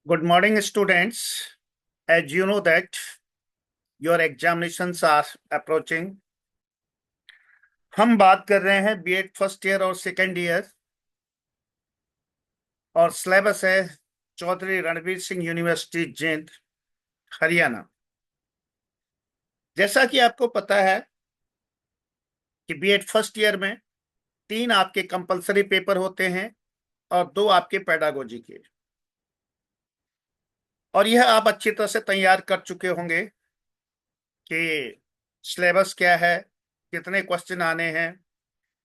Good morning, students. As you know that your examinations are approaching, हम बात कर रहे हैं बीएड फर्स्ट ईयर और सेकेंड ईयर और सिलेबस है चौधरी रणवीर सिंह यूनिवर्सिटी जींद हरियाणा। जैसा कि आपको पता है कि बीएड फर्स्ट ईयर में 3 आपके कंपलसरी पेपर होते हैं और 2 आपके पेडागोजी के, और यह आप अच्छी तरह से तैयार कर चुके होंगे कि सिलेबस क्या है, कितने क्वेश्चन आने हैं।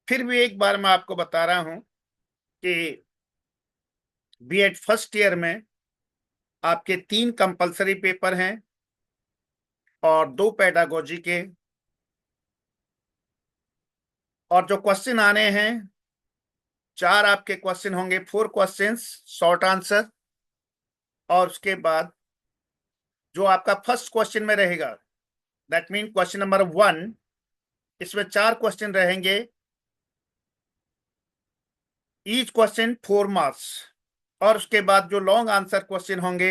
फिर भी एक बार मैं आपको बता रहा हूं कि बीएड फर्स्ट ईयर में आपके 3 कंपलसरी पेपर हैं और 2 पेडागोजी के, और जो क्वेश्चन आने हैं 4 आपके क्वेश्चन होंगे, 4 क्वेश्चंस शॉर्ट आंसर। और उसके बाद जो आपका फर्स्ट क्वेश्चन में रहेगा, दैट मीन क्वेश्चन नंबर 1, इसमें 4 क्वेश्चन रहेंगे, ईच क्वेश्चन 4 मार्क्स। और उसके बाद जो लॉन्ग आंसर क्वेश्चन होंगे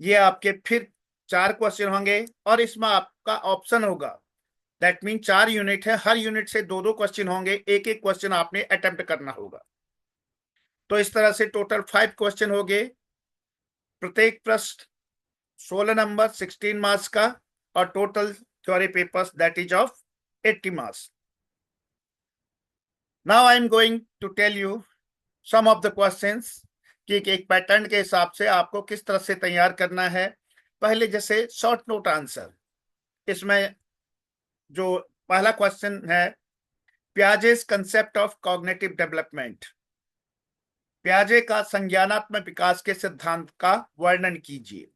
ये आपके फिर 4 क्वेश्चन होंगे, और इसमें आपका ऑप्शन होगा। दैट मीन 4 यूनिट है, हर यूनिट से 2-2 क्वेश्चन होंगे, एक एक क्वेश्चन आपने अटेम्प्ट करना होगा। तो इस तरह से टोटल 5 क्वेश्चन हो गए, प्रत्येक प्रश्न 16 नंबर 16 मार्क्स का, और total theory papers that is of 80 marks. Now I am going to tell you some of the questions कि एक पैटर्न के हिसाब से आपको किस तरह से तैयार करना है। पहले जैसे शॉर्ट नोट आंसर, इसमें जो पहला क्वेश्चन है, Piaget's concept of cognitive development, पियाजे का संज्ञानात्मक विकास के सिद्धांत का वर्णन कीजिए।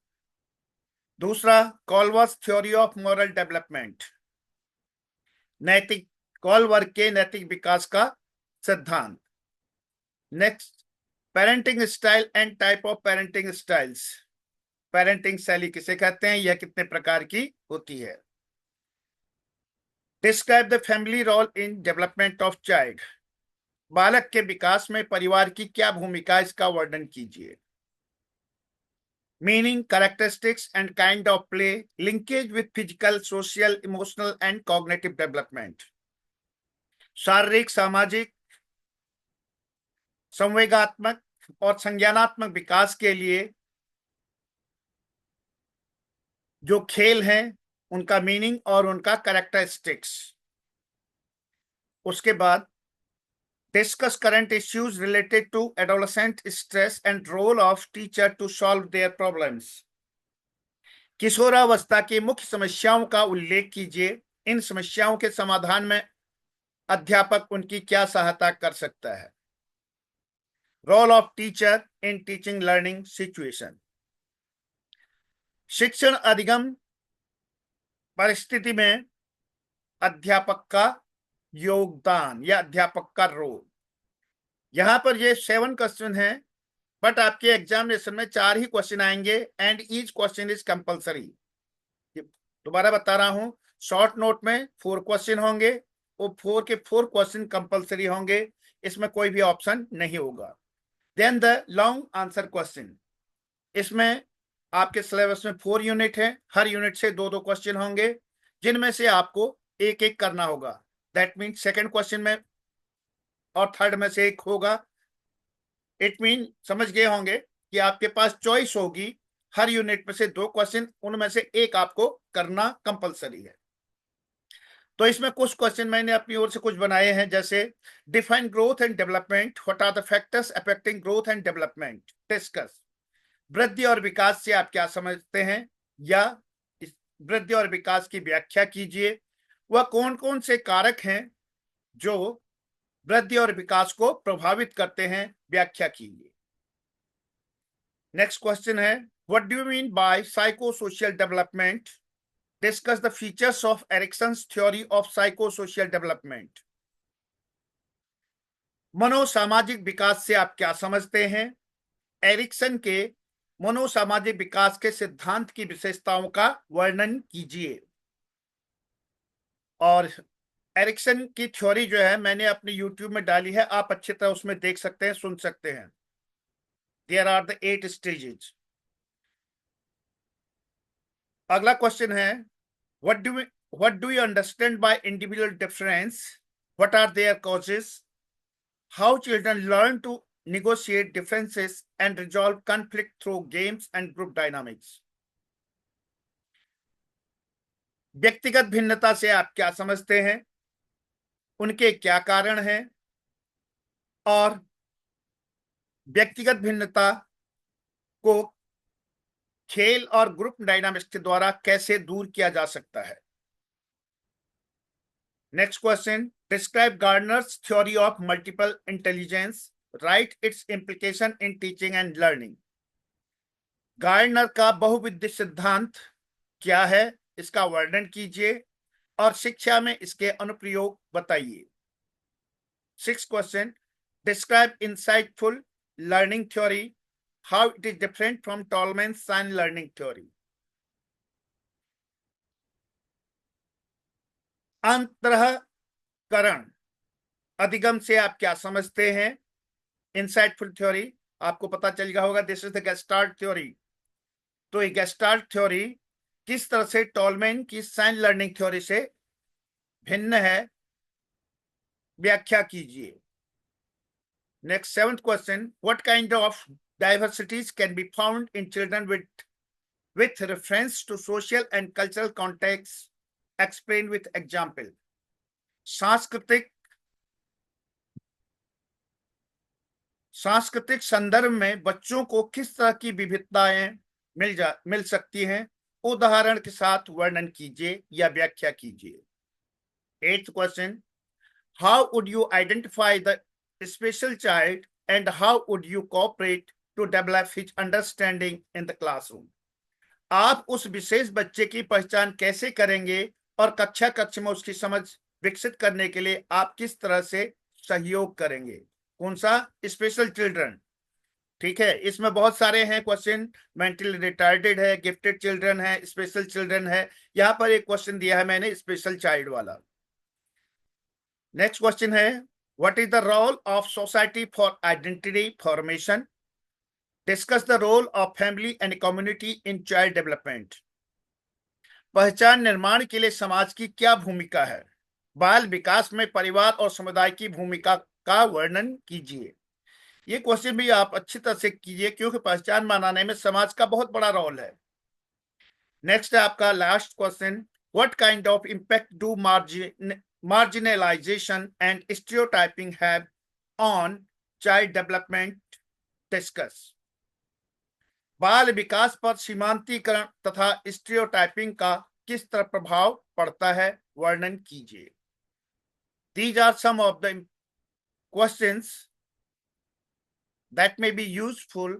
दूसरा, Kohlberg's theory of moral development, नैतिक कॉलवर्ग के नैतिक विकास का सिद्धांत। Next, parenting style and type of parenting styles, parenting शैली किसे कहते हैं, यह कितने प्रकार की होती है। Describe the family role in development of child, बालक के विकास में परिवार की क्या भूमिका, इसका वर्णन कीजिए। Meaning, characteristics and kind of play, linkage with physical, social, emotional and cognitive development, शारीरिक, सामाजिक, संवेगात्मक और संज्ञानात्मक विकास के लिए जो खेल हैं उनका मीनिंग और उनका कैरेक्टरिस्टिक्स। उसके बाद discuss current issues related to adolescent stress and role of teacher to solve their problems, किशोरावस्था की मुख्य समस्याओं का उल्लेख कीजिए, इन समस्याओं के समाधान में अध्यापक उनकी क्या सहायता कर सकता है। Role of teacher in teaching learning situation, शिक्षण अधिगम परिस्थिति में अध्यापक का योगदान या अध्यापक का रोल। यहां पर ये 7 क्वेश्चन है, बट आपके एग्जामिनेशन में 4 ही क्वेश्चन आएंगे and each question is compulsory. दोबारा बता रहा हूं, शॉर्ट नोट में 4 क्वेश्चन होंगे, वो 4 के 4 क्वेश्चन कंपलसरी होंगे, इसमें कोई भी ऑप्शन नहीं होगा। Then the long answer question, इसमें आपके सिलेबस में 4 यूनिट है, हर यूनिट से 2-2 क्वेश्चन होंगे, जिनमें से आपको एक एक करना होगा। दैट मीन सेकंड क्वेश्चन में और थर्ड में से एक होगा। इट मीन समझ गए होंगे कि आपके पास चॉइस होगी, हर यूनिट में से 2 क्वेश्चन, उनमें से एक आपको करना कंपलसरी है। तो इसमें कुछ क्वेश्चन मैंने अपनी ओर से कुछ बनाए हैं, जैसे define growth and development, what are the factors affecting growth and development, discuss, वृद्धि और विकास से आप क्या समझते हैं, या वृद्धि और विकास की व्याख्या कीजिए। वह कौन कौन से कारक हैं जो वृद्धि और विकास को प्रभावित करते हैं, व्याख्या कीजिए। नेक्स्ट क्वेश्चन है, what do you mean by psychosocial development, discuss the features of Erikson's theory of psychosocial development, मनोसामाजिक विकास से आप क्या समझते हैं, एरिक्सन के मनोसामाजिक विकास के सिद्धांत की विशेषताओं का वर्णन कीजिए। और एरिक्सन की थ्योरी जो है मैंने अपने यूट्यूब में डाली है, आप अच्छी तरह उसमें देख सकते हैं, सुन सकते हैं। There are the 8 stages. अगला क्वेश्चन है, what do you understand by individual difference? What are their causes? How children learn to negotiate differences and resolve conflict through games and group dynamics? व्यक्तिगत भिन्नता से आप क्या समझते हैं, उनके क्या कारण हैं, और व्यक्तिगत भिन्नता को खेल और ग्रुप डायनामिक्स के द्वारा कैसे दूर किया जा सकता है? Next question, describe Gardner's theory of multiple intelligence, write its implication in teaching and learning. Gardner का बहुविध सिद्धांत क्या है, इसका वर्णन कीजिए और शिक्षा में इसके अनुप्रयोग बताइए। Six question, describe insightful learning theory, how it is different from Tolman's sign learning theory. अंतःकरण अधिगम से आप क्या समझते हैं? इंसाइटफुल थ्योरी आपको पता चल गया होगा, this is the gestalt theory. तो ये गेस्टाल्ट थ्योरी किस तरह से टॉलमैन की साइन लर्निंग थ्योरी से भिन्न है, व्याख्या कीजिए। Next seventh question, what kind of diversities can be found in children with reference to social and cultural contexts, explain with example। सांस्कृतिक संदर्भ में बच्चों को किस तरह की विविधताएं मिल सकती हैं, उदाहरण के साथ वर्णन कीजिए या व्याख्या कीजिए। Eighth question, how would you identify the special child and how would you cooperate to develop his understanding in the classroom. आप उस विशेष बच्चे की पहचान कैसे करेंगे और कक्षा में उसकी समझ विकसित करने के लिए आप किस तरह से सहयोग करेंगे। कौन सा? Special children. ठीक है, इसमें बहुत सारे हैं क्वेश्चन, मेंटली रिटार्डेड है, गिफ्टेड चिल्ड्रन है, स्पेशल चिल्ड्रन है। यहां पर एक क्वेश्चन दिया है मैंने स्पेशल चाइल्ड वाला। नेक्स्ट क्वेश्चन है, what is the role of society for identity formation, discuss the role of family and community in child development. पहचान निर्माण के लिए समाज की क्या भूमिका है, बाल विकास में परिवार और समुदाय की भूमिका का वर्णन कीजिए। ये क्वेश्चन भी आप अच्छी तरह से कीजिए क्योंकि पहचान बनाने में समाज का बहुत बड़ा रोल है। नेक्स्ट है आपका last question, what kind of impact do marginalisation and stereotyping have on child development, discuss. बाल विकास पर सीमांतीकरण तथा स्टीरियोटाइपिंग का किस तरह प्रभाव पड़ता है, वर्णन कीजिए। These are some of the questions that may be useful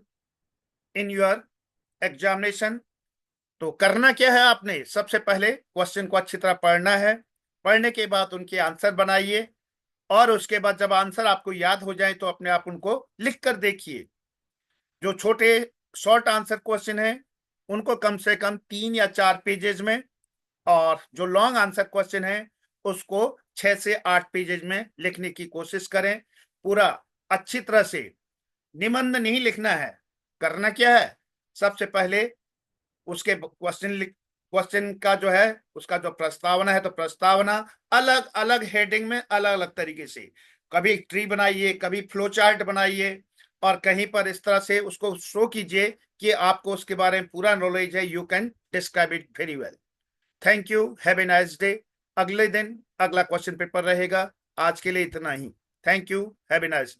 in your examination। तो करना क्या है, आपने सबसे पहले क्वेश्चन को अच्छी तरह पढ़ना है, पढ़ने के बाद उनके आंसर बनाइए और उसके बाद जब आंसर आपको याद हो जाए तो अपने आप उनको लिख कर देखिए। जो छोटे शॉर्ट आंसर क्वेश्चन है उनको कम से कम 3 या 4 पेजेज में, और जो लॉन्ग आंसर क्वेश्चन है उसको 6 से 8 पेजेज में लिखने की कोशिश करें। पूरा अच्छी तरह से निबंध नहीं लिखना है, करना क्या है, सबसे पहले उसके क्वेश्चन का जो है उसका जो प्रस्तावना है तो प्रस्तावना अलग अलग हेडिंग में अलग अलग तरीके से, कभी ट्री बनाइए, कभी फ्लो चार्ट बनाइए और कहीं पर इस तरह से उसको शो कीजिए कि आपको उसके बारे में पूरा नॉलेज है। You can describe it very well. Thank you, have a nice day. अगले दिन अगला क्वेश्चन पेपर रहेगा। आज के लिए इतना ही। Thank you, have a nice day.